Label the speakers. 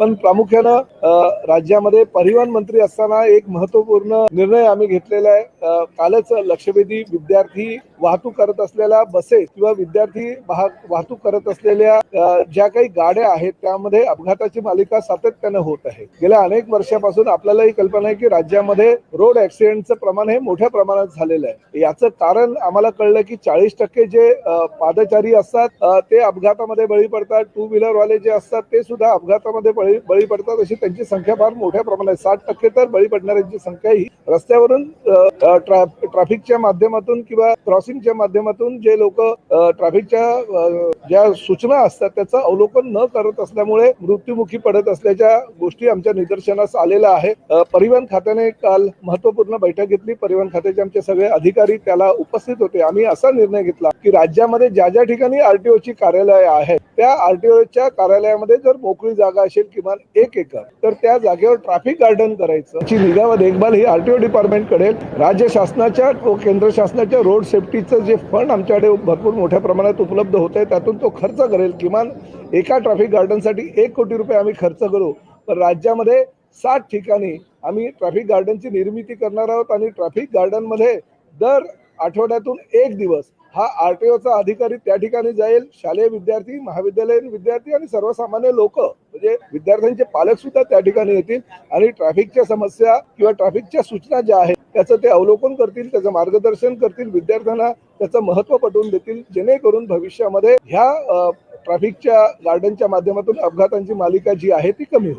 Speaker 1: पण प्रामुख्यानं राज्यामध्ये परिवहन मंत्री असताना एक महत्वपूर्ण निर्णय आम्ही घेतलेला आहे. कालच लक्षवेधी विद्यार्थी वाहतूक करत असलेल्या बसेस किंवा विद्यार्थी वाहतूक करत असलेल्या ज्या काही गाड्या आहेत त्यामध्ये अपघाताची मालिका सातत्यानं होत आहे. गेल्या अनेक वर्षापासून आपल्याला ही कल्पना आहे की राज्यामध्ये रोड ऍक्सिडेंटचं प्रमाण हे मोठ्या प्रमाणात झालेलं आहे. याचं कारण आम्हाला कळलं की 40% जे पादचारी असतात ते अपघातामध्ये बळी पडतात. टू व्हीलर वाले जे असतात ते सुद्धा अपघातामध्ये बळी पडतात. अशी त्यांची संख्या फार मोठ्या प्रमाणात 60% तर बळी पडणाऱ्यांची संख्या ही रस्त्यावरून ट्रॅफिकच्या माध्यमातून किंवा क्रॉसिंगच्या माध्यमातून जे लोक ट्रॅफिकच्या ज्या सूचना असतात त्याचं अवलोकन न करत असल्यामुळे मृत्युमुखी पडत असल्याच्या गोष्टी आमच्या निदर्शनास आलेल्या आहे. परिवहन खात्याने काल महत्वपूर्ण बैठक घेतली. परिवहन खात्याचे आमचे सगळे अधिकारी त्याला उपस्थित होते. आम्ही असा निर्णय घेतला की राज्यामध्ये ज्या ज्या ठिकाणी आरटीओची कार्यालय आहेत त्या आरटीओच्या कार्यालयामध्ये जर मोकळी जागा असेल किमान 1 एकर तर त्या जागेवर ट्रॅफिक गार्डन करायचं ची निगा व देखभाल ही आरटीओ डिपार्टमेंट करेल. राज्य शासनाच्या व केंद्र शासनाच्या रोड सेफ्टीचं जे फंड आमच्याकडे भरपूर मोठ्या प्रमाणात उपलब्ध होत आहे त्यातून तो खर्च करेल. किमान एका ट्रॅफिक गार्डनसाठी 1 कोटी रुपये आम्ही खर्च करू. तर राज्यामध्ये 60 ठिकाणी आम्ही ट्रॅफिक गार्डनची निर्मिती करणार आहोत आणि ट्रॅफिक गार्डन मध्ये दर आठवड्यातून 1 दिवस हा आरटीओचा अधिकारी त्या ठिकाणी जाईल. शालेय विद्यार्थी, महाविद्यालयीन विद्यार्थी आणि सर्वसामान्य लोक म्हणजे विद्यार्थ्यांचे पालक सुद्धा त्या ठिकाणी येतील आणि ट्रॅफिकच्या समस्या किंवा ट्रॅफिकच्या सूचना ज्या आहेत त्याचं ते अवलोकन करतील, त्याचं मार्गदर्शन करतील, विद्यार्थ्यांना त्याचं महत्त्व पटवून देतील, जेणेकरून भविष्यामध्ये ह्या ट्रॅफिकच्या गार्डनच्या माध्यमातून अपघातांची मालिका जी आहे ती कमी होईल.